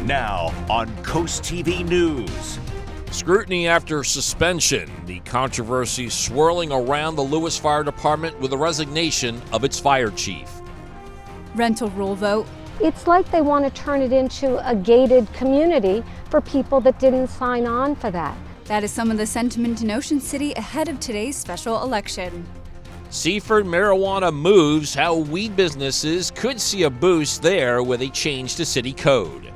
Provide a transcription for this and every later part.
Now on Coast TV News. Scrutiny after suspension. The controversy swirling around the Lewis Fire Department with the resignation of its fire chief. Rental rule vote. It's like they want to turn it into a gated community for people that didn't sign on for that. That is some of the sentiment in Ocean City ahead of today's special election. Seaford marijuana moves, how weed businesses could see a boost there with a change to city code.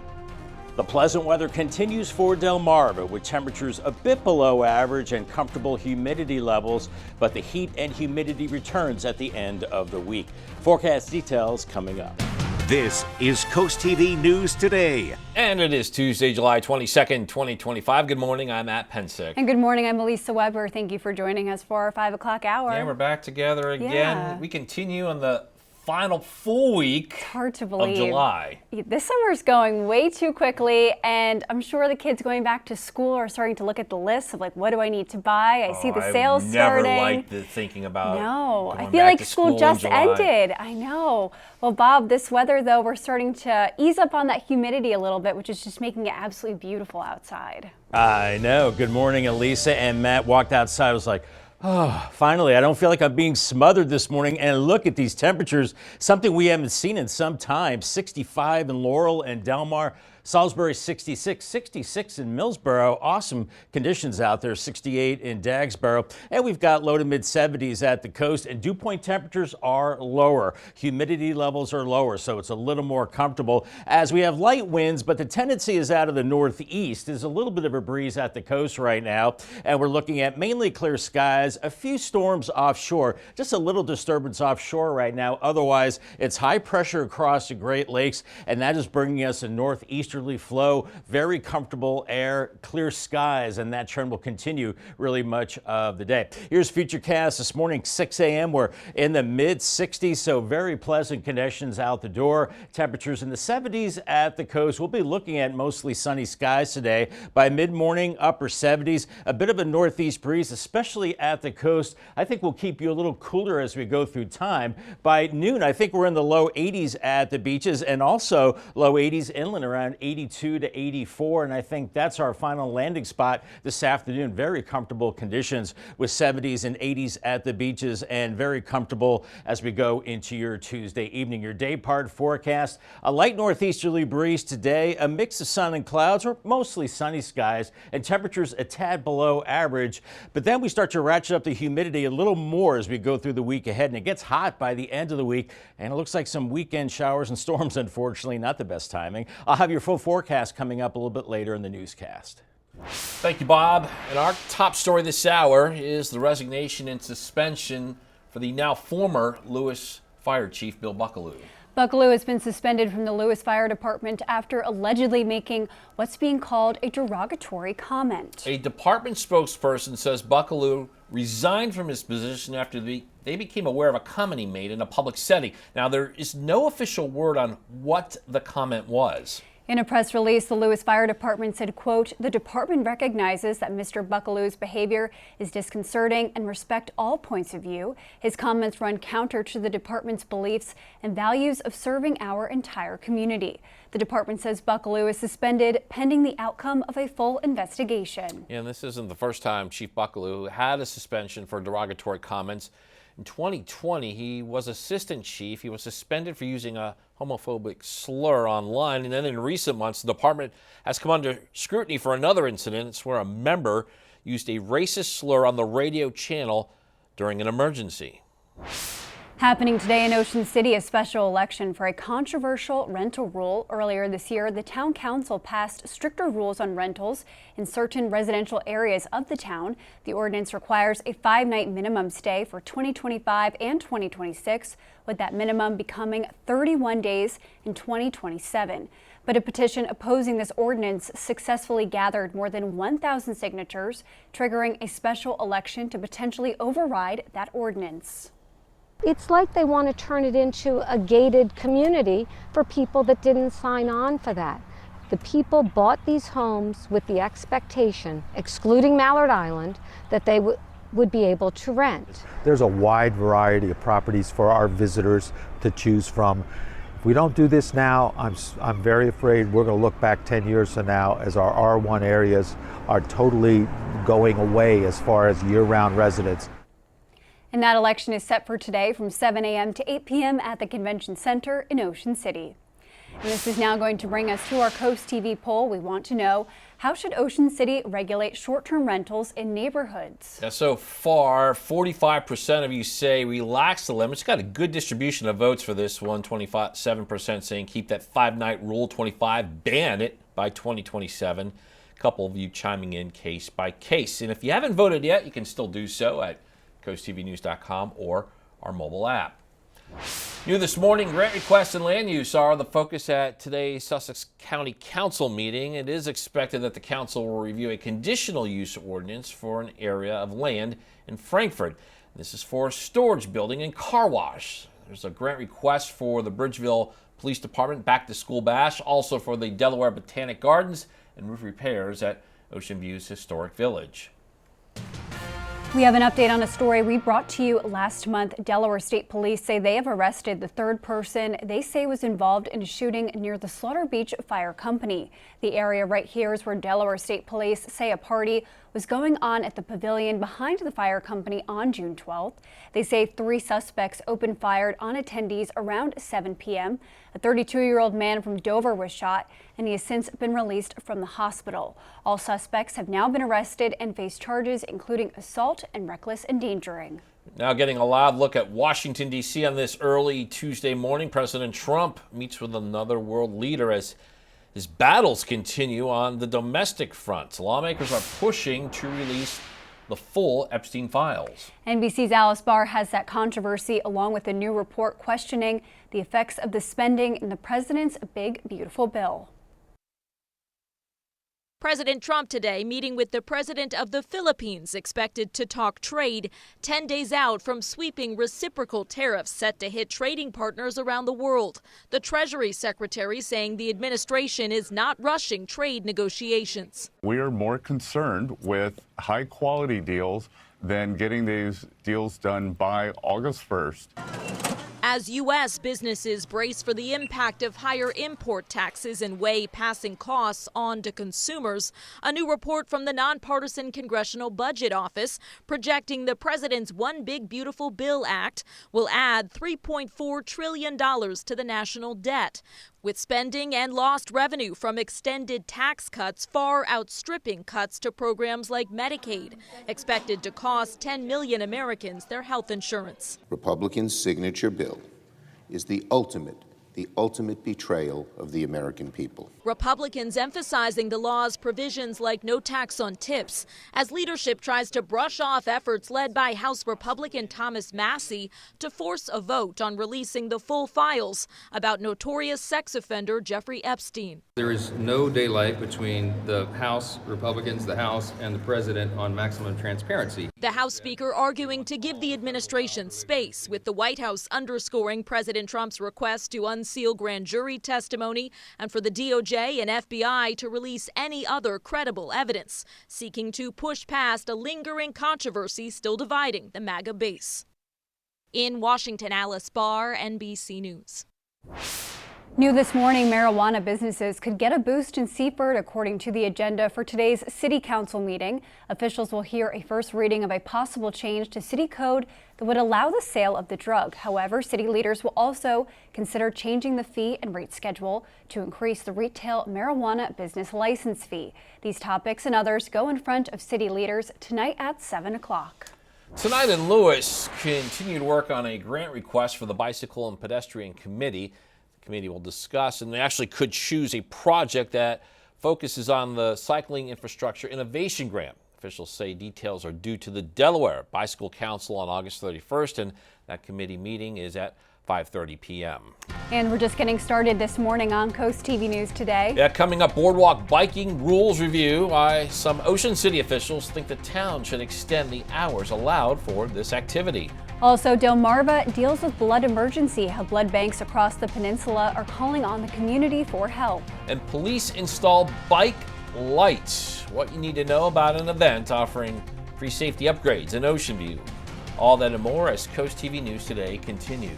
The pleasant weather continues for Del Mar, but with temperatures a bit below average and comfortable humidity levels, but the heat and humidity returns at the end of the week. Forecast details coming up. This is Coast TV News Today. And it is Tuesday, July 22nd, 2025. Good morning, I'm Matt Pensick. And good morning, I'm Elisa Weber. Thank you for joining us for our 5 o'clock hour. Yeah, we're back together again. Yeah. We continue on the final full week Hard to believe. of July. This summer's going way too quickly, and I'm sure the kids going back to school are starting to look at the list of like, what do I need to buy? I see the sales starting. I never liked the thinking about I feel like school just ended. I know. Well, Bob, this weather though, we're starting to ease up on that humidity a little bit, which is just making it absolutely beautiful outside. I know. Good morning, Elisa. And Matt walked outside. I was like, oh, finally, I don't feel like I'm being smothered this morning. And look at these temperatures, something we haven't seen in some time. 65 in Laurel and Del Mar. Salisbury 66, 66 in Millsboro. Awesome conditions out there. 68 in Dagsboro. And we've got low to mid 70s at the coast. And dew point temperatures are lower. Humidity levels are lower, so it's a little more comfortable as we have light winds, but the tendency is out of the northeast. There's a little bit of a breeze at the coast right now. And we're looking at mainly clear skies, a few storms offshore, just a little disturbance offshore right now. Otherwise, it's high pressure across the Great Lakes, and that is bringing us a northeasterly flow, very comfortable air, clear skies, and that trend will continue really much of the day. Here's Futurecast this morning, 6 a.m. We're in the mid 60s, so very pleasant conditions out the door. Temperatures in the 70s at the coast. We'll be looking at mostly sunny skies today. By mid-morning, upper 70s, a bit of a northeast breeze, especially at the coast. I think we'll keep you a little cooler as we go through time. By noon, I think we're in the low 80s at the beaches and also low 80s inland, around 82 to 84, and I think that's our final landing spot this afternoon. Very comfortable conditions with 70s and 80s at the beaches, and very comfortable as we go into your Tuesday evening. Your day part forecast, a light northeasterly breeze today, a mix of sun and clouds, or mostly sunny skies, and temperatures a tad below average. But then we start to ratchet up the humidity a little more as we go through the week ahead, and it gets hot by the end of the week, and it looks like some weekend showers and storms, unfortunately. Not the best timing. I'll have your full forecast coming up a little bit later in the newscast. Thank you, Bob. And our top story this hour is the resignation and suspension for the now former Lewis Fire Chief, Bill Buckaloo. Buckaloo has been suspended from the Lewis Fire Department after allegedly making what's being called a derogatory comment. A department spokesperson says Buckaloo resigned from his position after they became aware of a comment he made in a public setting. Now, there is no official word on what the comment was. In a press release, the Lewis Fire Department said, quote, "The department recognizes that Mr. Buckaloo's behavior is disconcerting and respect all points of view. His comments run counter to the department's beliefs and values of serving our entire community." The department says Buckaloo is suspended pending the outcome of a full investigation. And this isn't the first time Chief Buckaloo had a suspension for derogatory comments. In 2020, he was assistant chief. He was suspended for using a homophobic slur online. And then in recent months, the department has come under scrutiny for another incident. It's where a member used a racist slur on the radio channel during an emergency. Happening today in Ocean City, a special election for a controversial rental rule. Earlier this year, the town council passed stricter rules on rentals in certain residential areas of the town. The ordinance requires a 5-night minimum stay for 2025 and 2026, with that minimum becoming 31 days in 2027. But a petition opposing this ordinance successfully gathered more than 1,000 signatures, triggering a special election to potentially override that ordinance. It's like they want to turn it into a gated community for people that didn't sign on for that. The people bought these homes with the expectation, excluding Mallard Island, that they would be able to rent. There's a wide variety of properties for our visitors to choose from. If we don't do this now, I'm very afraid we're going to look back 10 years from now as our R1 areas are totally going away as far as year-round residents. And that election is set for today from 7 a.m. to 8 p.m. at the Convention Center in Ocean City. And this is now going to bring us to our Coast TV poll. We want to know, how should Ocean City regulate short-term rentals in neighborhoods? Now, so far, 45% of you say relax the limits. Got a good distribution of votes for this one. 27% saying keep that 5-night rule. 25% ban it by 2027. A couple of you chiming in case by case. And if you haven't voted yet, you can still do so at CoastTVnews.com or our mobile app. New this morning, grant requests and land use are the focus at today's Sussex County Council meeting. It is expected that the council will review a conditional use ordinance for an area of land in Frankfort. This is for a storage building and car wash. There's a grant request for the Bridgeville Police Department back to school bash, also for the Delaware Botanic Gardens and roof repairs at Ocean View's Historic Village. We have an update on a story we brought to you last month. Delaware State Police say they have arrested the third person they say was involved in a shooting near the Slaughter Beach Fire Company. The area right here is where Delaware State Police say a party was going on at the pavilion behind the fire company on June 12th. They say 3 suspects opened fire on attendees around 7 p.m. A 32-year-old man from Dover was shot, and he has since been released from the hospital. All suspects have now been arrested and face charges including assault and reckless endangering. Now getting a live look at Washington, D.C. on this early Tuesday morning. President Trump meets with another world leader as his battles continue on the domestic front. Lawmakers are pushing to release the full Epstein files. NBC's Alice Barr has that controversy along with a new report questioning the effects of the spending in the president's big, beautiful bill. President Trump today meeting with the president of the Philippines, expected to talk trade 10 days out from sweeping reciprocal tariffs set to hit trading partners around the world. The Treasury Secretary saying the administration is not rushing trade negotiations. We are more concerned with high quality deals than getting these deals done by August 1st. As U.S. businesses brace for the impact of higher import taxes and weigh passing costs on to consumers, a new report from the nonpartisan Congressional Budget Office projecting the president's One Big Beautiful Bill Act will add $3.4 trillion to the national debt, with spending and lost revenue from extended tax cuts far outstripping cuts to programs like Medicaid, expected to cost 10 million Americans their health insurance. Republicans' signature bill is the ultimate betrayal of the American people. Republicans emphasizing the law's provisions like no tax on tips, as leadership tries to brush off efforts led by House Republican Thomas Massie to force a vote on releasing the full files about notorious sex offender Jeffrey Epstein. There is no daylight between the House Republicans, the House, and the president on maximum transparency. The House Speaker arguing to give the administration space, with the White House underscoring President Trump's request to unseal grand jury testimony and for the DOJ and FBI to release any other credible evidence, seeking to push past a lingering controversy still dividing the MAGA base. In Washington, Alice Barr, NBC News. New this morning, marijuana businesses could get a boost in Seaford, according to the agenda for today's City Council meeting. Officials will hear a first reading of a possible change to city code that would allow the sale of the drug. However, city leaders will also consider changing the fee and rate schedule to increase the retail marijuana business license fee. These topics and others go in front of city leaders tonight at 7 o'clock. Tonight in Lewis, continued work on a grant request for the Bicycle and Pedestrian Committee. Committee will discuss, and they actually could choose a project that focuses on the Cycling Infrastructure Innovation Grant. Officials say details are due to the Delaware Bicycle Council on August 31st, and that committee meeting is at 5:30 p.m. And we're just getting started this morning on Coast TV News Today. Yeah, coming up, boardwalk biking rules review. Why some Ocean City officials think the town should extend the hours allowed for this activity. Also, Delmarva deals with blood emergency, how blood banks across the peninsula are calling on the community for help. And police install bike lights. What you need to know about an event offering free safety upgrades in Ocean View. All that and more as Coast TV News Today continues.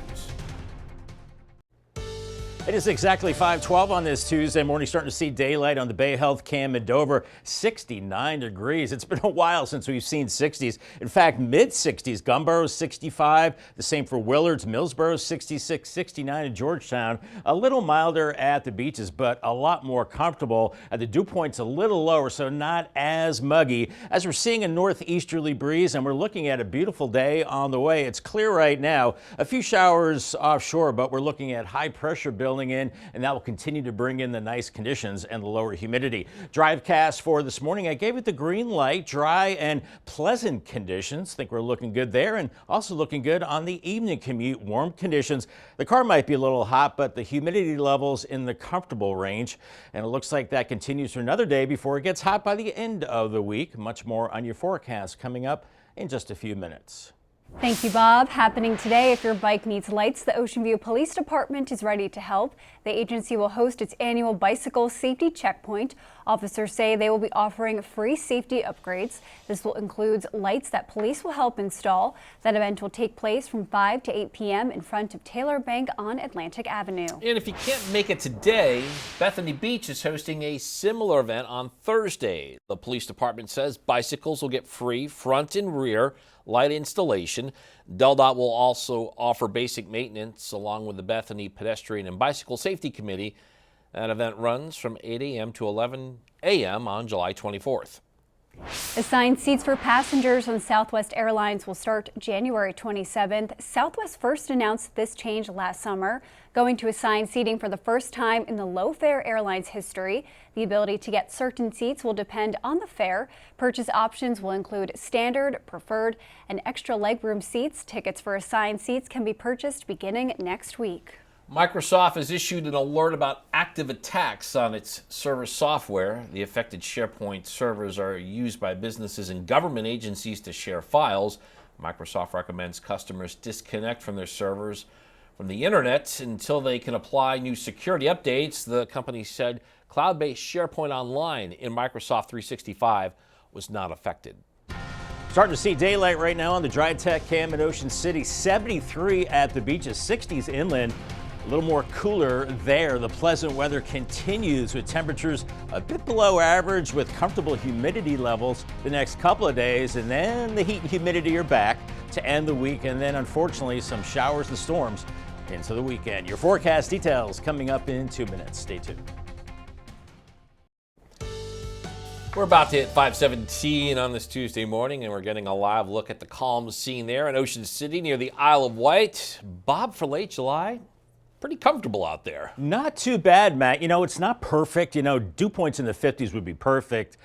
It is exactly 5:12 on this Tuesday morning, starting to see daylight on the Bay Health Cam and Dover. 69 degrees. It's been a while since we've seen 60s. In fact, mid-60s. Gumboro 65. The same for Willards. Millsboro 66, 69 in Georgetown. A little milder at the beaches, but a lot more comfortable. At the dew point's a little lower, so not as muggy. As we're seeing a northeasterly breeze, and we're looking at a beautiful day on the way. It's clear right now. A few showers offshore, but we're looking at high pressure building in, and that will continue to bring in the nice conditions and the lower humidity. Drivecast for this morning, I gave it the green light. Dry and pleasant conditions. Think we're looking good there, and also looking good on the evening commute. Warm conditions. The car might be a little hot, but the humidity levels in the comfortable range, and it looks like that continues for another day before it gets hot by the end of the week. Much more on your forecast coming up in just a few minutes. Thank you, Bob. Happening today, if your bike needs lights, the Ocean View Police Department is ready to help. The agency will host its annual bicycle safety checkpoint. Officers say they will be offering free safety upgrades. This will include lights that police will help install. That event will take place from 5 to 8 p.m. in front of Taylor Bank on Atlantic Avenue. And if you can't make it today, Bethany Beach is hosting a similar event on Thursday. The police department says bicycles will get free front and rear light installation. DelDOT will also offer basic maintenance along with the Bethany Pedestrian and Bicycle Safety Committee. That event runs from 8 a.m. to 11 a.m. on July 24th. Assigned seats for passengers on Southwest Airlines will start January 27th. Southwest first announced this change last summer, going to assigned seating for the first time in the low-fare airline's history. The ability to get certain seats will depend on the fare. Purchase options will include standard, preferred, and extra legroom seats. Tickets for assigned seats can be purchased beginning next week. Microsoft has issued an alert about active attacks on its server software. The affected SharePoint servers are used by businesses and government agencies to share files. Microsoft recommends customers disconnect from their servers from the internet until they can apply new security updates. The company said cloud-based SharePoint Online in Microsoft 365 was not affected. Starting to see daylight right now on the Dry Tech Cam in Ocean City. 73 at the beaches, 60s inland. A little more cooler there. The pleasant weather continues with temperatures a bit below average with comfortable humidity levels the next couple of days, and then the heat and humidity are back to end the week, and then unfortunately some showers and storms into the weekend. Your forecast details coming up in 2 minutes. Stay tuned. We're about to hit 517 on this Tuesday morning, and we're getting a live look at the calm scene there in Ocean City near the Isle of Wight. Bob, for late July, pretty comfortable out there. Not too bad, Matt. You know, it's not perfect. You know, dew points in the 50s would be perfect,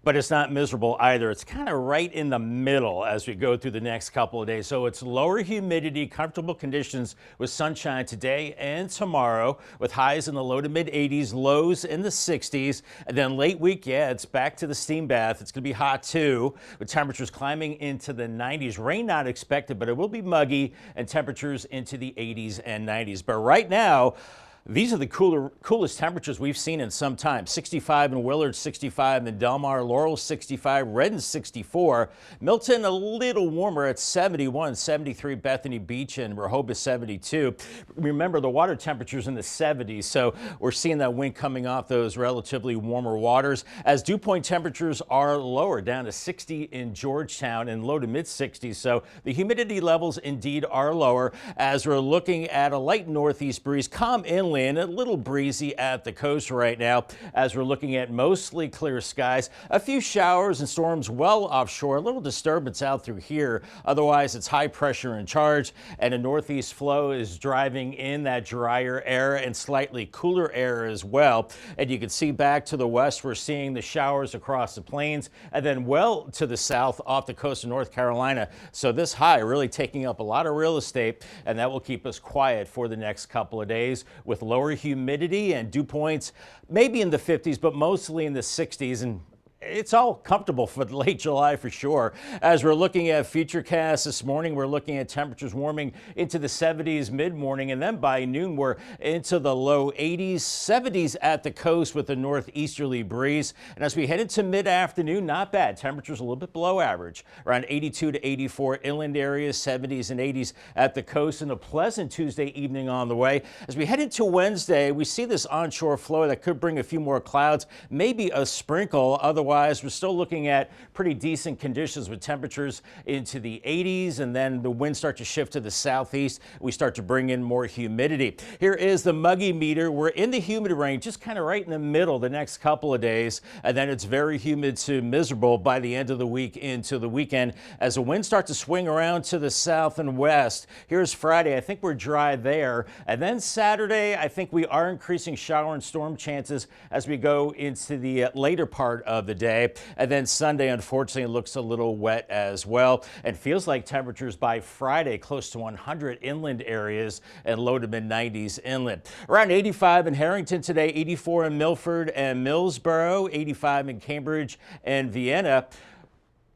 but it's not miserable either. It's kind of right in the middle as we go through the next couple of days. So it's lower humidity, comfortable conditions with sunshine today and tomorrow with highs in the low to mid 80s, lows in the 60s. And then late week, yeah, it's back to the steam bath. It's going to be hot too with temperatures climbing into the 90s. Rain not expected, but it will be muggy and temperatures into the 80s and 90s. But right now, these are the coolest temperatures we've seen in some time. 65 in Willard, 65 in Del Mar, Laurel 65, Redden 64, Milton a little warmer at 71, 73 Bethany Beach and Rehoboth 72. Remember, the water temperatures in the 70s, so we're seeing that wind coming off those relatively warmer waters as dew point temperatures are lower, down to 60 in Georgetown and low to mid 60s. So the humidity levels indeed are lower as we're looking at a light northeast breeze, calm inland, a little breezy at the coast right now as we're looking at mostly clear skies. A few showers and storms well offshore, a little disturbance out through here. Otherwise, it's high pressure in charge, and a northeast flow is driving in that drier air and slightly cooler air as well. And you can see back to the west, we're seeing the showers across the plains, and then well to the south off the coast of North Carolina. So this high really taking up a lot of real estate, and that will keep us quiet for the next couple of days with lower humidity and dew points maybe in the 50s, but mostly in the 60s. And it's all comfortable for late July for sure. As we're looking at Futurecast this morning, we're looking at temperatures warming into the 70s mid-morning, and then by noon we're into the low 80s, 70s at the coast with a northeasterly breeze. And as we head into mid-afternoon, not bad. Temperatures a little bit below average, around 82 to 84 inland areas, 70s and 80s at the coast, and a pleasant Tuesday evening on the way. As we head into Wednesday, we see this onshore flow that could bring a few more clouds, maybe a sprinkle. Otherwise, we're still looking at pretty decent conditions with temperatures into the 80s, and then the winds start to shift to the southeast. We start to bring in more humidity. Here is the muggy meter. We're in the humid range, just kind of right in the middle the next couple of days, and then it's very humid to miserable by the end of the week into the weekend as the winds start to swing around to the south and west. Here's Friday. I think we're dry there, and then Saturday, I think we are increasing shower and storm chances as we go into the later part of the day. And then Sunday, unfortunately, it looks a little wet as well, and feels like temperatures by Friday close to 100 inland areas and low to mid 90s inland. Around 85 in Harrington today, 84 in Milford and Millsboro, 85 in Cambridge and Vienna.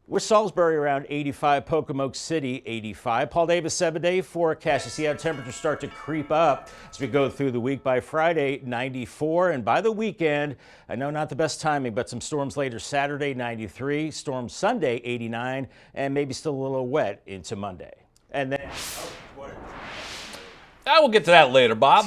We're Salisbury around 85, Pocomoke City 85. Paul Davis 7-day forecast. You see how temperatures start to creep up as we go through the week. By Friday 94, and by the weekend, I know not the best timing, but some storms later Saturday 93, storm Sunday 89, and maybe still a little wet into Monday. And then We'll get to that later, Bob.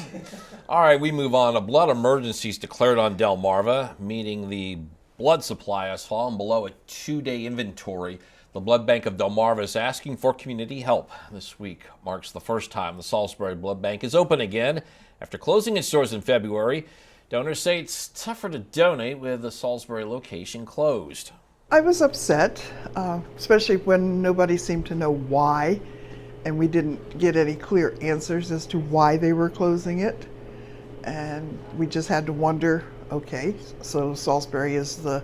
All right, we move on. A blood emergency is declared on Delmarva, meaning the blood supply has fallen below a 2-day inventory. The blood bank of Delmarva is asking for community help. This week marks the first time the Salisbury Blood Bank is open again after closing its doors in February. Donors say it's tougher to donate with the Salisbury location closed. I was upset, especially when nobody seemed to know why, and we didn't get any clear answers as to why they were closing it. And we just had to wonder, okay, so Salisbury is the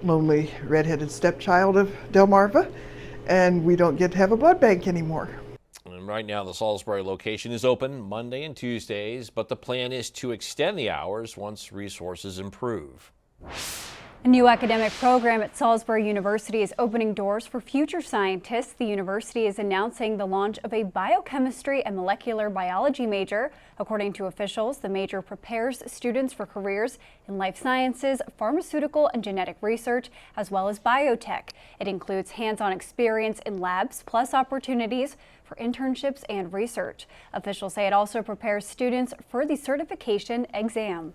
lonely redheaded stepchild of Delmarva, and we don't get to have a blood bank anymore. And right now the Salisbury location is open Monday and Tuesdays, but the plan is to extend the hours once resources improve. A new academic program at Salisbury University is opening doors for future scientists. The university is announcing the launch of a biochemistry and molecular biology major. According to officials, the major prepares students for careers in life sciences, pharmaceutical and genetic research, as well as biotech. It includes hands-on experience in labs, plus opportunities for internships and research. Officials say it also prepares students for the certification exam.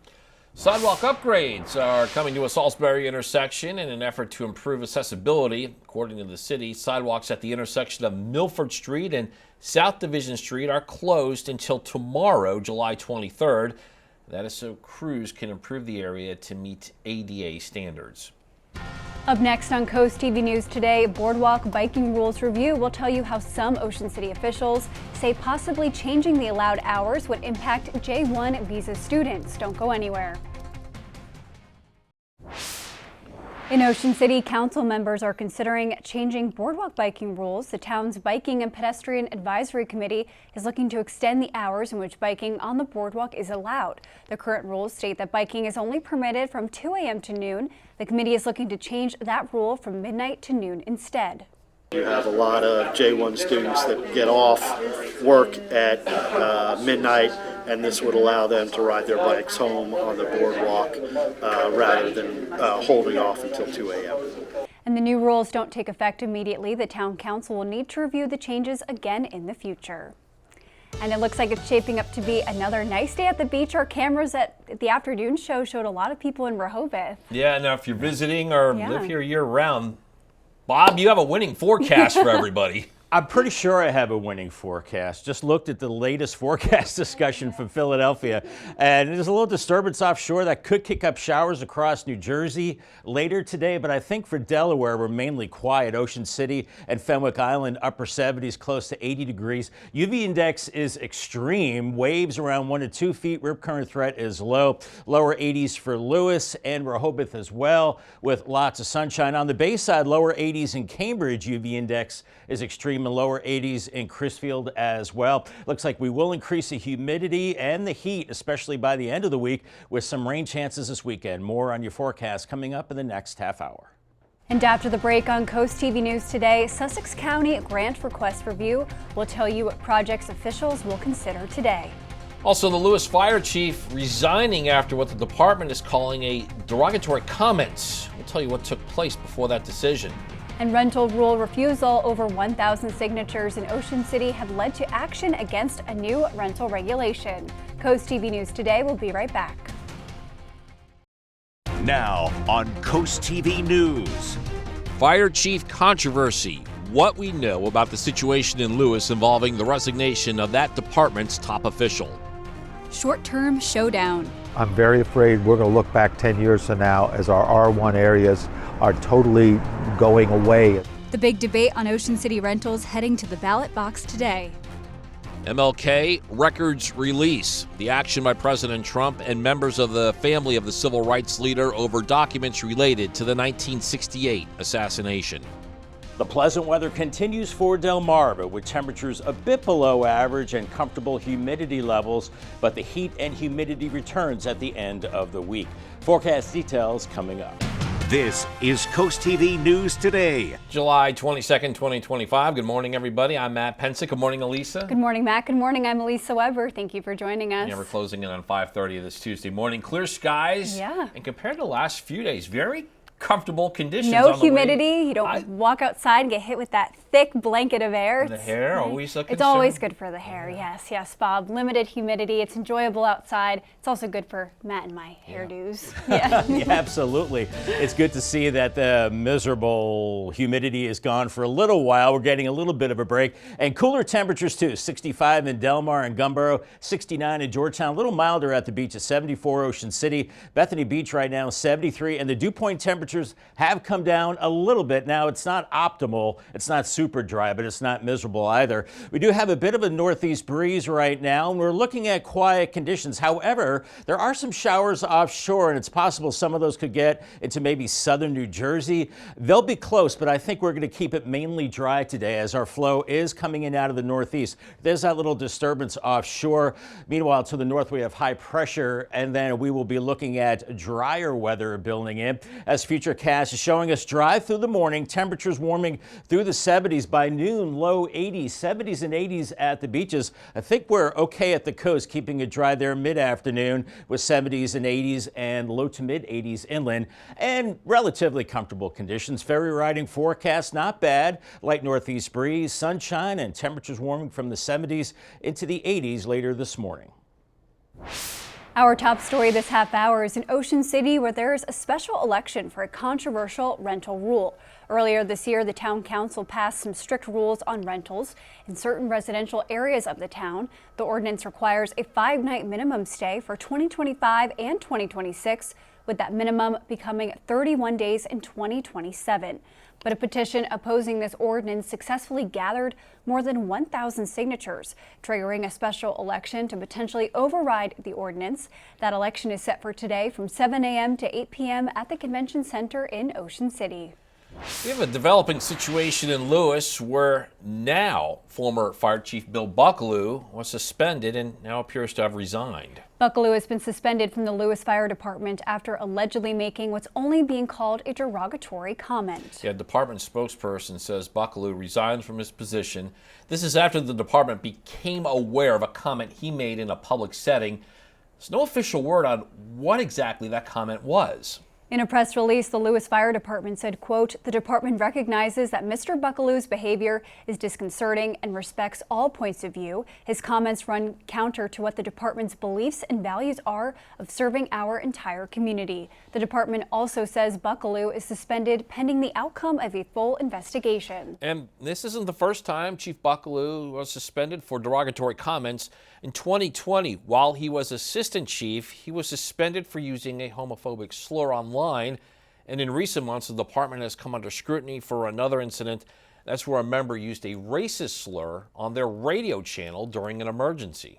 Sidewalk upgrades are coming to a Salisbury intersection in an effort to improve accessibility. According to the city, sidewalks at the intersection of Milford Street and South Division Street are closed until tomorrow, July 23rd. That is so crews can improve the area to meet ADA standards. Up next on CoastTV News Today, Boardwalk Biking Rules Review will tell you how some Ocean City officials say possibly changing the allowed hours would impact J1 visa students. Don't go anywhere. In Ocean City, council members are considering changing boardwalk biking rules. The town's Biking and Pedestrian Advisory Committee is looking to extend the hours in which biking on the boardwalk is allowed. The current rules state that biking is only permitted from 2 a.m. to noon. The committee is looking to change that rule from midnight to noon instead. You have a lot of J1 students that get off work at midnight, and this would allow them to ride their bikes home on the boardwalk rather than holding off until 2 a.m. And the new rules don't take effect immediately. The town council will need to review the changes again in the future. And it looks like it's shaping up to be another nice day at the beach. Our cameras at the afternoon show showed a lot of people in Rehoboth. Yeah, now if you're visiting or live here year-round, Bob, you have a winning forecast for everybody. I'm pretty sure I have a winning forecast. Just looked at the latest forecast discussion from Philadelphia, and there's a little disturbance offshore that could kick up showers across New Jersey later today, but I think for Delaware, we're mainly quiet. Ocean City and Fenwick Island, upper 70s, close to 80 degrees. UV index is extreme. Waves around 1 to 2 feet. Rip current threat is low. Lower 80s for Lewis and Rehoboth as well, with lots of sunshine. On the Bayside, lower 80s in Cambridge, UV index is extreme. even lower 80s in Crisfield as well. Looks like we will increase the humidity and the heat, especially by the end of the week, with some rain chances this weekend. More on your forecast coming up in the next half hour. And after the break on Coast TV News today, Sussex County grant request review will tell you what projects officials will consider today. Also, the Lewis fire chief resigning after what the department is calling a derogatory comments. We'll tell you what took place before that decision. And rental rule refusal. Over 1,000 signatures in Ocean City have led to action against a new rental regulation. Coast TV News today. We'll be right back. Now on Coast TV News. Fire chief controversy. What we know about the situation in Lewis involving the resignation of that department's top official. Short-term showdown. I'm very afraid we're going to look back 10 years from now as our R1 areas are totally going away. The big debate on Ocean City rentals heading to the ballot box today. MLK records release. The action by President Trump and members of the family of the civil rights leader over documents related to the 1968 assassination. The pleasant weather continues for Delmarva with temperatures a bit below average and comfortable humidity levels, but the heat and humidity returns at the end of the week. Forecast details coming up. This is Coast TV News Today. July 22nd, 2025. Good morning, everybody. I'm Matt Pensick. Good morning, Elisa. Good morning, Matt. Good morning. I'm Elisa Weber. Thank you for joining us. Yeah, we're closing in on 5:30 this Tuesday morning. Clear skies. Yeah. And compared to the last few days, very comfortable conditions. No on the humidity. way. You don't walk outside and get hit with that thick blanket of air. The hair, always a concern. It's always good for the hair. Yes, Bob. Limited humidity. It's enjoyable outside. It's also good for Matt and my hairdos. Yeah. Yeah, absolutely. It's good to see that the miserable humidity is gone for a little while. We're getting a little bit of a break. And cooler temperatures too. 65 in Delmar and Gumboro, 69 in Georgetown. A little milder at the beach at 74 Ocean City. Bethany Beach right now 73. And the dew point temperatures have come down a little bit. Now it's not optimal. It's not super dry, but it's not miserable either. We do have a bit of a northeast breeze right now, and we're looking at quiet conditions. However, there are some showers offshore, and it's possible some of those could get into maybe southern New Jersey. They'll be close, but I think we're going to keep it mainly dry today as our flow is coming in out of the northeast. There's that little disturbance offshore. Meanwhile, to the north, we have high pressure, and then we will be looking at drier weather building in as Futurecast is showing us dry through the morning, temperatures warming through the 70s by noon, low 80s, 70s and 80s at the beaches. I think we're okay at the coast, keeping it dry there mid-afternoon with 70s and 80s and low to mid 80s inland and relatively comfortable conditions. Ferry riding forecast, not bad. Light northeast breeze, sunshine, and temperatures warming from the 70s into the 80s later this morning. Our top story this half hour is in Ocean City, where there is a special election for a controversial rental rule. Earlier this year, the town council passed some strict rules on rentals in certain residential areas of the town. The ordinance requires a 5-night minimum stay for 2025 and 2026, with that minimum becoming 31 days in 2027. But a petition opposing this ordinance successfully gathered more than 1,000 signatures, triggering a special election to potentially override the ordinance. That election is set for today from 7 a.m. to 8 p.m. at the Convention Center in Ocean City. We have a developing situation in Lewis where now former Fire Chief Bill Bucklew was suspended and now appears to have resigned. Bucklew has been suspended from the Lewis Fire Department after allegedly making what's only being called a derogatory comment. Yeah, department spokesperson says Bucklew resigned from his position. This is after the department became aware of a comment he made in a public setting. There's no official word on what exactly that comment was. In a press release, the Lewis Fire Department said, quote, "The department recognizes that Mr. Buckalew's behavior is disconcerting and respects all points of view. His comments run counter to what the department's beliefs and values are of serving our entire community." The department also says Buckalew is suspended pending the outcome of a full investigation. And this isn't the first time Chief Buckalew was suspended for derogatory comments. In 2020, while he was assistant chief, he was suspended for using a homophobic slur online. And in recent months, the department has come under scrutiny for another incident. That's where a member used a racist slur on their radio channel during an emergency.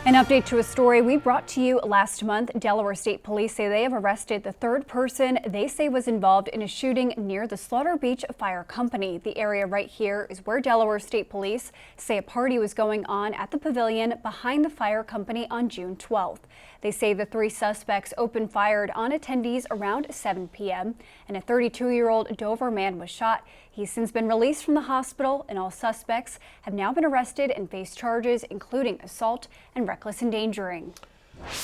An update to a story we brought to you last month. Delaware State Police say they have arrested the third person they say was involved in a shooting near the Slaughter Beach Fire Company. The area right here is where Delaware State Police say a party was going on at the pavilion behind the fire company on June 12th. They say the three suspects opened fire on attendees around 7 p.m. and a 32-year-old Dover man was shot. He's since been released from the hospital, and all suspects have now been arrested and face charges including assault and reckless endangering.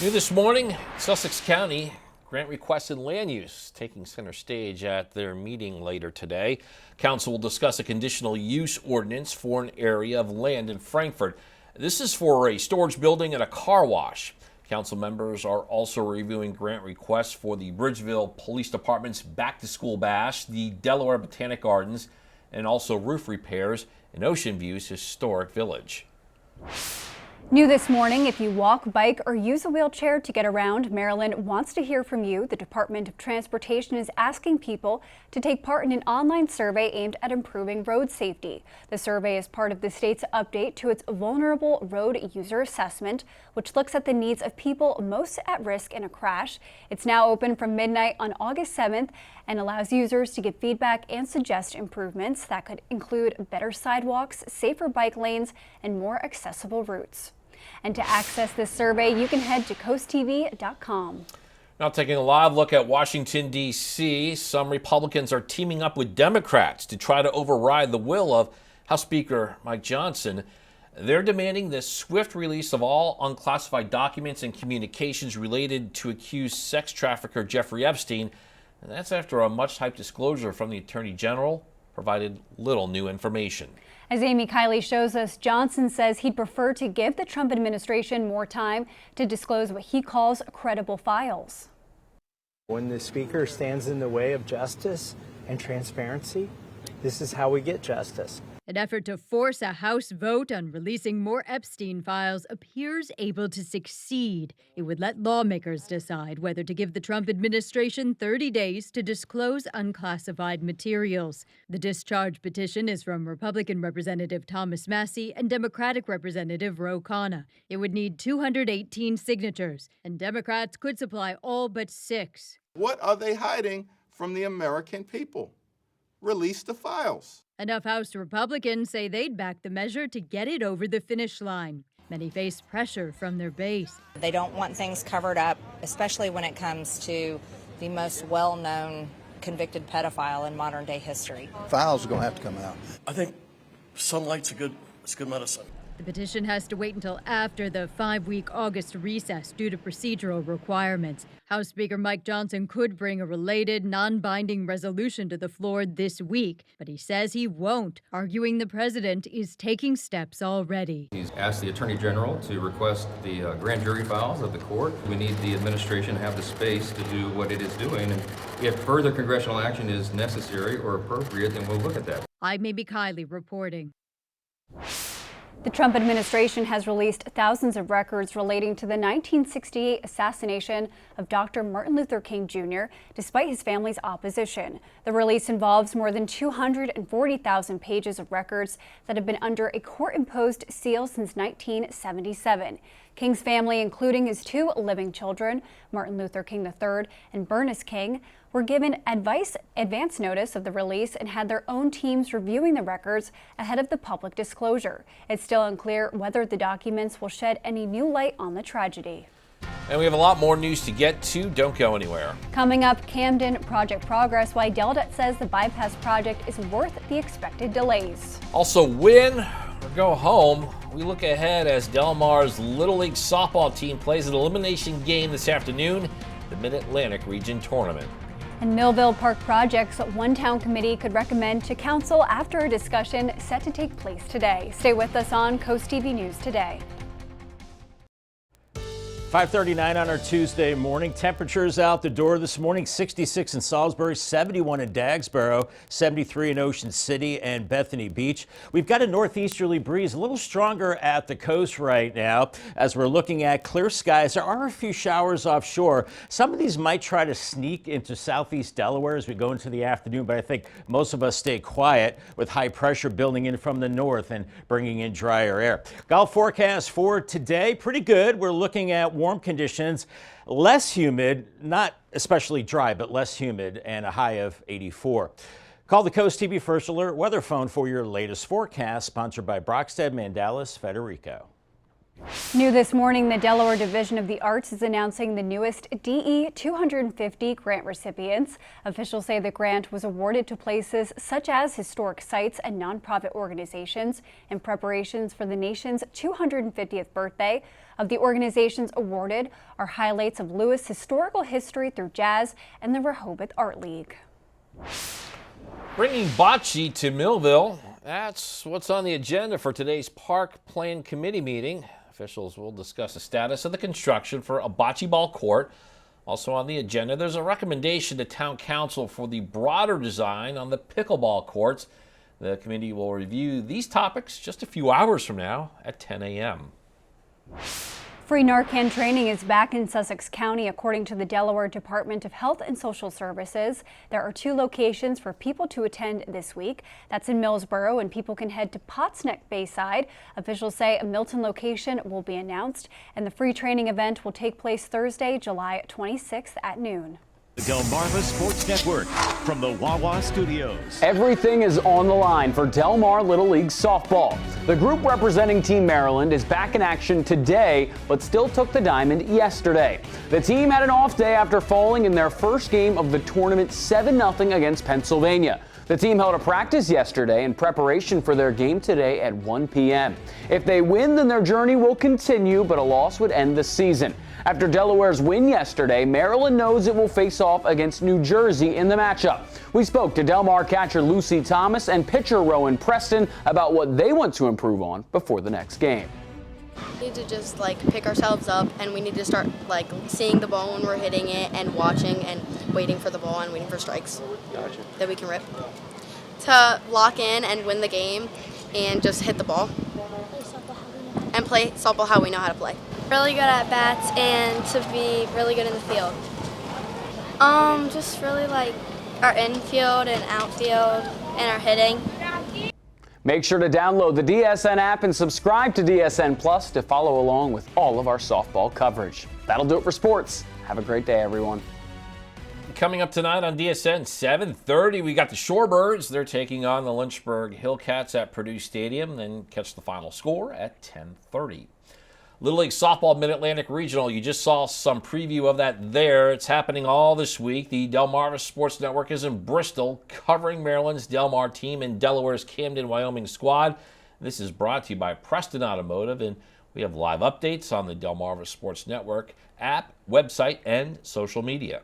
New this morning, Sussex County grant requested land use taking center stage at their meeting later today. Council will discuss a conditional use ordinance for an area of land in Frankfort. This is for a storage building and a car wash. Council members are also reviewing grant requests for the Bridgeville Police Department's back-to-school bash, the Delaware Botanic Gardens, and also roof repairs in Ocean View's historic village. New this morning, if you walk, bike, or use a wheelchair to get around, Maryland wants to hear from you. The Department of Transportation is asking people to take part in an online survey aimed at improving road safety. The survey is part of the state's update to its Vulnerable Road User Assessment, which looks at the needs of people most at risk in a crash. It's now open from midnight on August 7th and allows users to give feedback and suggest improvements that could include better sidewalks, safer bike lanes, and more accessible routes. And to access this survey, you can head to CoastTV.com. Now taking a live look at Washington, D.C., some Republicans are teaming up with Democrats to try to override the will of House Speaker Mike Johnson. They're demanding the swift release of all unclassified documents and communications related to accused sex trafficker Jeffrey Epstein. And that's after a much-hyped disclosure from the Attorney General provided little new information. As Amy Kiley shows us, Johnson says he'd prefer to give the Trump administration more time to disclose what he calls credible files. When the speaker stands in the way of justice and transparency, this is how we get justice. An effort to force a House vote on releasing more Epstein files appears able to succeed. It would let lawmakers decide whether to give the Trump administration 30 days to disclose unclassified materials. The discharge petition is from Republican Representative Thomas Massie and Democratic Representative Ro Khanna. It would need 218 signatures, and Democrats could supply all but 6. What are they hiding from the American people? Release the files. Enough House Republicans say they'd back the measure to get it over the finish line. Many face pressure from their base. They don't want things covered up, especially when it comes to the most well-known convicted pedophile in modern day history. Files are going to have to come out. I think sunlight's good medicine. The petition has to wait until after the 5-week August recess due to procedural requirements. House Speaker Mike Johnson could bring a related, non-binding resolution to the floor this week, but he says he won't, arguing the president is taking steps already. He's asked the Attorney General to request the grand jury files of the court. We need the administration to have the space to do what it is doing, and if further congressional action is necessary or appropriate, then we'll look at that. I'm Amy Kiley reporting. The Trump administration has released thousands of records relating to the 1968 assassination of Dr. Martin Luther King Jr., despite his family's opposition. The release involves more than 240,000 pages of records that have been under a court-imposed seal since 1977. King's family, including his 2 living children, Martin Luther King III and Bernice King, were given advance notice of the release and had their own teams reviewing the records ahead of the public disclosure. It's still unclear whether the documents will shed any new light on the tragedy. And we have a lot more news to get to. Don't go anywhere. Coming up, Camden project progress, why Deldet says the bypass project is worth the expected delays. Also, win or go home. We look ahead as Del Mar's Little League softball team plays an elimination game this afternoon, the Mid-Atlantic Region Tournament. And Millville Park projects one town committee could recommend to council after a discussion set to take place today. Stay with us on Coast TV News Today. 5:39 on our Tuesday morning. Temperatures out the door this morning, 66 in Salisbury, 71 in Dagsboro, 73 in Ocean City and Bethany Beach. We've got a northeasterly breeze, a little stronger at the coast right now as we're looking at clear skies. There are a few showers offshore. Some of these might try to sneak into southeast Delaware as we go into the afternoon, but I think most of us stay quiet with high pressure building in from the north and bringing in drier air. Golf forecast for today, pretty good. We're looking at warm conditions, less humid, not especially dry, but less humid, and a high of 84. Call the Coast TV First Alert weather phone for your latest forecast, sponsored by Brockstead Mandalis Federico. New this morning, the Delaware Division of the Arts is announcing the newest DE 250 grant recipients. Officials say the grant was awarded to places such as historic sites and nonprofit organizations in preparations for the nation's 250th birthday. Of the organizations awarded are highlights of Lewis historical history through jazz and the Rehoboth Art League. Bringing bocce to Millville. That's what's on the agenda for today's Park Plan Committee meeting. Officials will discuss the status of the construction for a bocce ball court. Also on the agenda, there's a recommendation to Town Council for the broader design on the pickleball courts. The committee will review these topics just a few hours from now at 10 a.m. Free Narcan training is back in Sussex County, according to the Delaware Department of Health and Social Services. There are 2 locations for people to attend this week. That's in Millsboro, and people can head to Potsneck Bayside. Officials say a Milton location will be announced, and the free training event will take place Thursday, July 26th at noon. The Delmarva Sports Network from the Wawa Studios. Everything is on the line for Del Mar Little League softball. The group representing Team Maryland is back in action today, but still took the diamond yesterday. The team had an off day after falling in their first game of the tournament 7-0 against Pennsylvania. The team held a practice yesterday in preparation for their game today at 1 p.m. If they win, then their journey will continue, but a loss would end the season. After Delaware's win yesterday, Maryland knows it will face off against New Jersey in the matchup. We spoke to Del Mar catcher Lucy Thomas and pitcher Rowan Preston about what they want to improve on before the next game. We need to just pick ourselves up, and we need to start seeing the ball when we're hitting it and watching and waiting for the ball and waiting for strikes that we can rip. To lock in and win the game and just hit the ball and play softball how we know how to play. Really good at bats and to be really good in the field. Just really our infield and outfield and our hitting. Make sure to download the DSN app and subscribe to DSN Plus to follow along with all of our softball coverage. That'll do it for sports. Have a great day, everyone. Coming up tonight on DSN, 7:30, we got the Shorebirds. They're taking on the Lynchburg Hillcats at Purdue Stadium. Then catch the final score at 10:30. Little League Softball Mid-Atlantic Regional, you just saw some preview of that there. It's happening all this week. The Delmarva Sports Network is in Bristol, covering Maryland's Del Mar team and Delaware's Camden, Wyoming squad. This is brought to you by Preston Automotive, and we have live updates on the Delmarva Sports Network app, website, and social media.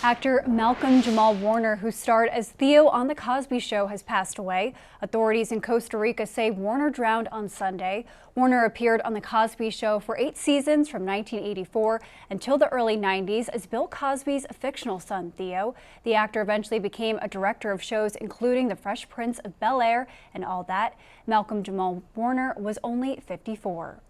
Actor Malcolm Jamal Warner, who starred as Theo on The Cosby Show, has passed away. Authorities in Costa Rica say Warner drowned on Sunday. Warner appeared on The Cosby Show for 8 seasons from 1984 until the early 90s as Bill Cosby's fictional son, Theo. The actor eventually became a director of shows including The Fresh Prince of Bel-Air and All That. Malcolm Jamal Warner was only 54.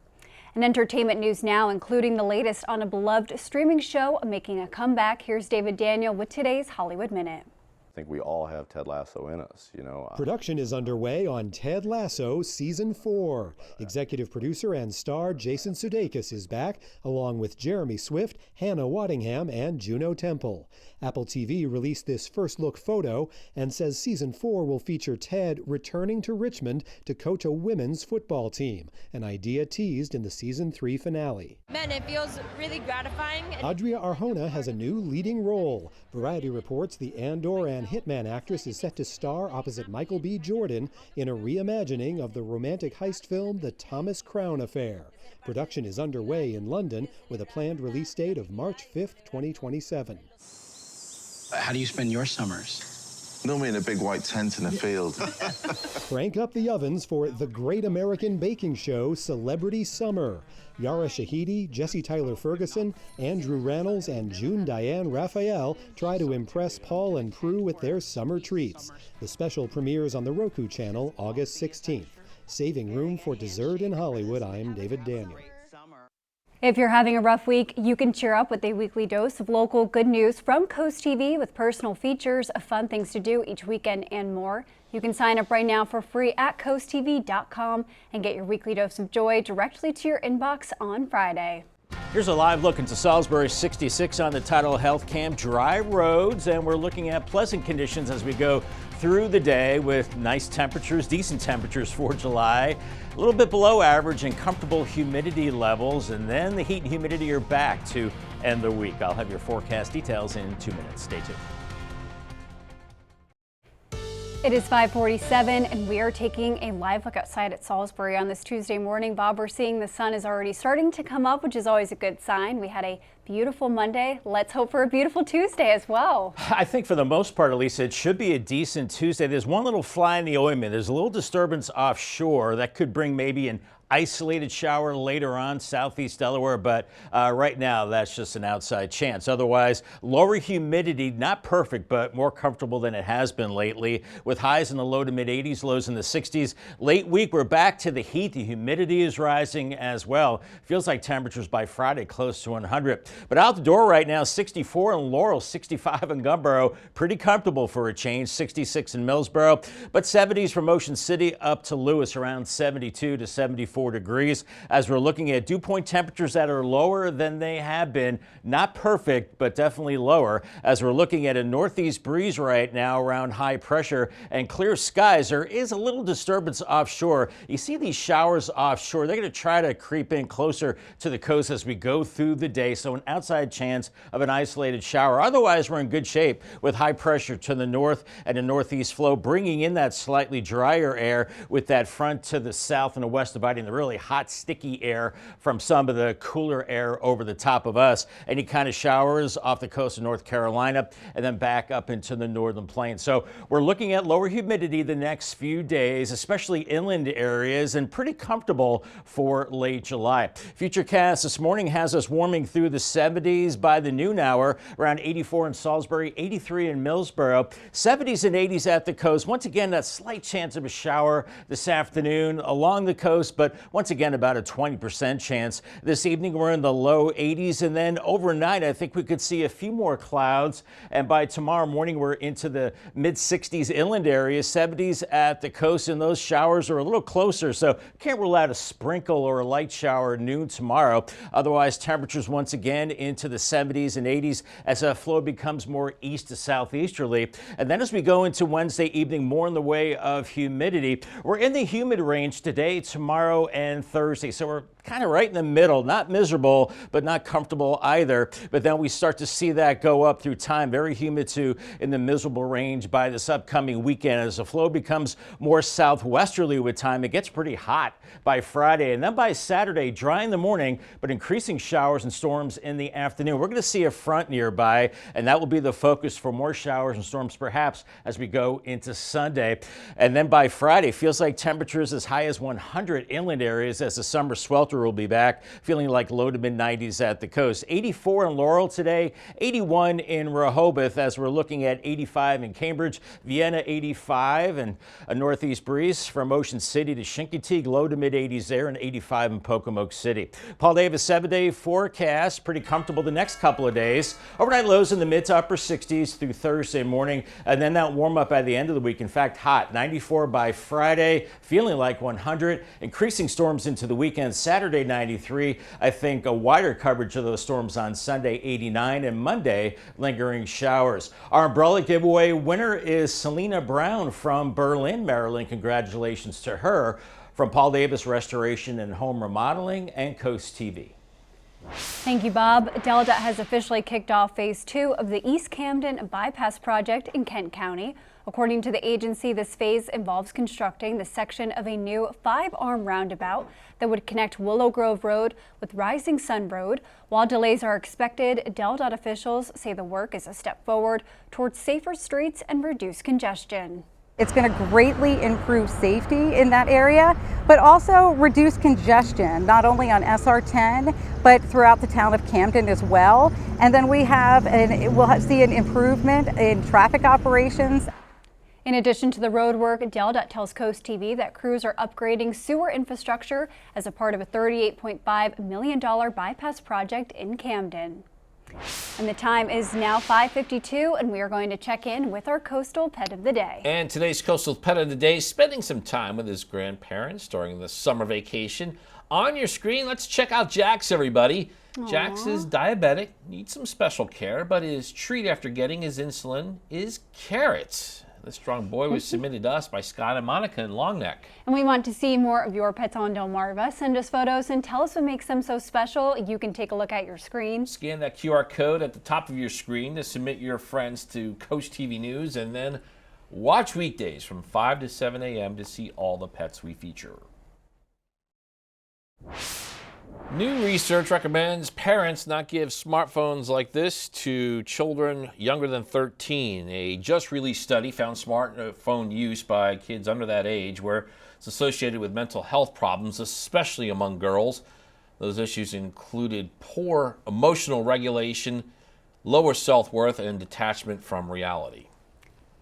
And entertainment news now, including the latest on a beloved streaming show making a comeback. Here's David Daniel with today's Hollywood Minute. I think we all have Ted Lasso in us, Production is underway on Ted Lasso Season 4. Executive producer and star Jason Sudeikis is back, along with Jeremy Swift, Hannah Waddingham, and Juno Temple. Apple TV released this first look photo and says Season 4 will feature Ted returning to Richmond to coach a women's football team, an idea teased in the Season 3 finale. Man, it feels really gratifying. Adria Arjona has a new leading role. Variety reports the Andor and Hitman actress is set to star opposite Michael B. Jordan in a reimagining of the romantic heist film The Thomas Crown Affair. Production is underway in London with a planned release date of March 5th, 2027. How do you spend your summers? Normally in a big white tent in a field. Crank up the ovens for the Great American Baking Show Celebrity Summer. Yara Shahidi, Jesse Tyler Ferguson, Andrew Rannells, and June Diane Raphael try to impress Paul and Prue with their summer treats. The special premieres on the Roku channel August 16th. Saving room for dessert in Hollywood, I'm David Daniel. If you're having a rough week, you can cheer up with a weekly dose of local good news from Coast TV with personal features, fun things to do each weekend, and more. You can sign up right now for free at coasttv.com and get your weekly dose of joy directly to your inbox on Friday. Here's a live look into Salisbury 66 on the Tidal Health Cam. Dry roads, and we're looking at pleasant conditions as we go through the day with nice temperatures, decent temperatures for July. A little bit below average and comfortable humidity levels, and then the heat and humidity are back to end the week. I'll have your forecast details in 2 minutes. Stay tuned. It is 5:47 and we are taking a live look outside at Salisbury on this Tuesday morning. Bob, we're seeing the sun is already starting to come up, which is always a good sign. We had a beautiful Monday. Let's hope for a beautiful Tuesday as well. I think for the most part, Elisa, it should be a decent Tuesday. There's one little fly in the ointment. There's a little disturbance offshore that could bring maybe an isolated shower later on southeast Delaware, but right now that's just an outside chance. Otherwise, lower humidity, not perfect, but more comfortable than it has been lately, with highs in the low to mid 80s, lows in the 60s. Late week, we're back to the heat. The humidity is rising as well. Feels like temperatures by Friday close to 100. But out the door right now, 64 in Laurel, 65 in Gumboro. Pretty comfortable for a change, 66 in Millsboro, but 70s from Ocean City up to Lewis, around 72 to 74 degrees, as we're looking at dew point temperatures that are lower than they have been. Not perfect, but definitely lower, as we're looking at a northeast breeze right now around high pressure and clear skies. There is a little disturbance offshore. You see these showers offshore. They're going to try to creep in closer to the coast as we go through the day, so an outside chance of an isolated shower. Otherwise, we're in good shape with high pressure to the north and a northeast flow, bringing in that slightly drier air with that front to the south and the west, dividing the really hot, sticky air from some of the cooler air over the top of us. Any kind of showers off the coast of North Carolina and then back up into the northern plains. So we're looking at lower humidity the next few days, especially inland areas, and pretty comfortable for late July. Futurecast this morning has us warming through the 70s by the noon hour, around 84 in Salisbury, 83 in Millsboro, 70s and 80s at the coast. Once again, that slight chance of a shower this afternoon along the coast, but once again, about a 20% chance. This evening, we're in the low 80s, and then overnight, I think we could see a few more clouds. And by tomorrow morning, we're into the mid 60s inland areas, 70s at the coast, and those showers are a little closer. So can't rule out a sprinkle or a light shower at noon tomorrow. Otherwise, temperatures once again into the 70s and 80s as a flow becomes more east to southeasterly. And then as we go into Wednesday evening, more in the way of humidity. We're in the humid range today, tomorrow, and Thursday. So we're kind of right in the middle, not miserable, but not comfortable either. But then we start to see that go up through time. Very humid to in the miserable range by this upcoming weekend. As the flow becomes more southwesterly with time, it gets pretty hot by Friday. And then by Saturday, dry in the morning, but increasing showers and storms in the afternoon. We're going to see a front nearby, and that will be the focus for more showers and storms perhaps as we go into Sunday. And then by Friday, feels like temperatures as high as 100 inland areas as the summer swelter will be back, feeling like low to mid 90s at the coast. 84 in Laurel today, 81 in Rehoboth, as we're looking at 85 in Cambridge, Vienna 85, and a northeast breeze from Ocean City to Chincoteague, low to mid 80s there, and 85 in Pocomoke City. Paul Davis 7-day forecast, pretty comfortable the next couple of days. Overnight lows in the mid to upper 60s through Thursday morning, and then that warm up by the end of the week. In fact, hot, 94 by Friday, feeling like 100, increasing storms into the weekend. Saturday 93, I think a wider coverage of those storms on Sunday 89, and Monday lingering showers. Our umbrella giveaway winner is Selena Brown from Berlin, Maryland. Congratulations to her, from Paul Davis Restoration and Home Remodeling and Coast TV. Thank you, Bob. Delta has officially kicked off Phase 2 of the East Camden Bypass Project in Kent County. According to the agency, this phase involves constructing the section of a new 5-arm roundabout that would connect Willow Grove Road with Rising Sun Road. While delays are expected, Delta officials say the work is a step forward towards safer streets and reduced congestion. It's going to greatly improve safety in that area, but also reduce congestion, not only on SR10, but throughout the town of Camden as well. And then we'll see an improvement in traffic operations. In addition to the road work, Delta tells CoastTV that crews are upgrading sewer infrastructure as a part of a $38.5 million bypass project in Camden. And the time is now 5:52, and we are going to check in with our coastal pet of the day. And today's coastal pet of the day is spending some time with his grandparents during the summer vacation. On your screen, let's check out Jax, everybody. Aww. Jax is diabetic, needs some special care, but his treat after getting his insulin is carrots. This strong boy was submitted to us by Scott and Monica in Longneck. And we want to see more of your pets on Delmarva. Send us photos and tell us what makes them so special. You can take a look at your screen. Scan that QR code at the top of your screen to submit your friends to Coast TV News, and then watch weekdays from 5 to 7 a.m. to see all the pets we feature. New research recommends parents not give smartphones like this to children younger than 13. A just-released study found smartphone use by kids under that age where it's associated with mental health problems, especially among girls. Those issues included poor emotional regulation, lower self-worth, and detachment from reality.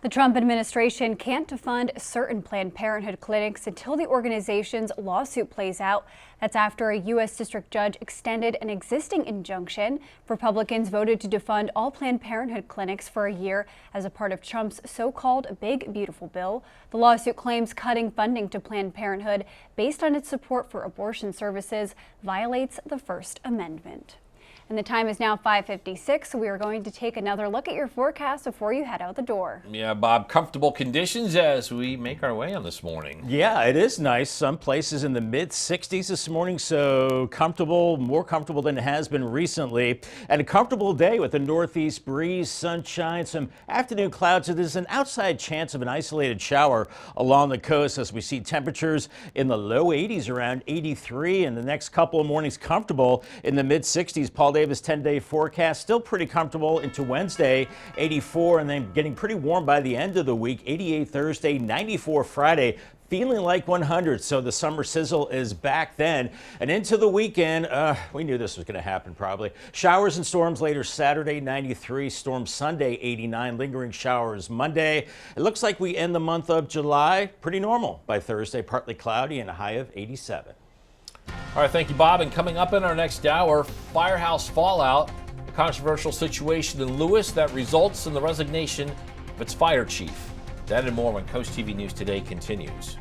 The Trump administration can't defund certain Planned Parenthood clinics until the organization's lawsuit plays out. That's after a U.S. district judge extended an existing injunction. Republicans voted to defund all Planned Parenthood clinics for a year as a part of Trump's so-called Big Beautiful Bill. The lawsuit claims cutting funding to Planned Parenthood based on its support for abortion services violates the First Amendment. And the time is now 5:56, so we are going to take another look at your forecast before you head out the door. Yeah, Bob, comfortable conditions as we make our way on this morning. Yeah, it is nice. Some places in the mid-60s this morning, so comfortable, more comfortable than it has been recently. And a comfortable day with a northeast breeze, sunshine, some afternoon clouds. So there's an outside chance of an isolated shower along the coast as we see temperatures in the low 80s, around 83. And the next couple of mornings comfortable in the mid-60s. Paul Davis 10-day forecast still pretty comfortable into Wednesday, 84, and then getting pretty warm by the end of the week, 88 Thursday, 94 Friday. Feeling like 100, so the summer sizzle is back then. And into the weekend, we knew this was going to happen probably. Showers and storms later Saturday, 93. Storm Sunday, 89. Lingering showers Monday. It looks like we end the month of July pretty normal by Thursday, partly cloudy and a high of 87. All right, thank you, Bob. And coming up in our next hour, firehouse fallout, a controversial situation in Lewis that results in the resignation of its fire chief. That and more when Coast TV News Today continues.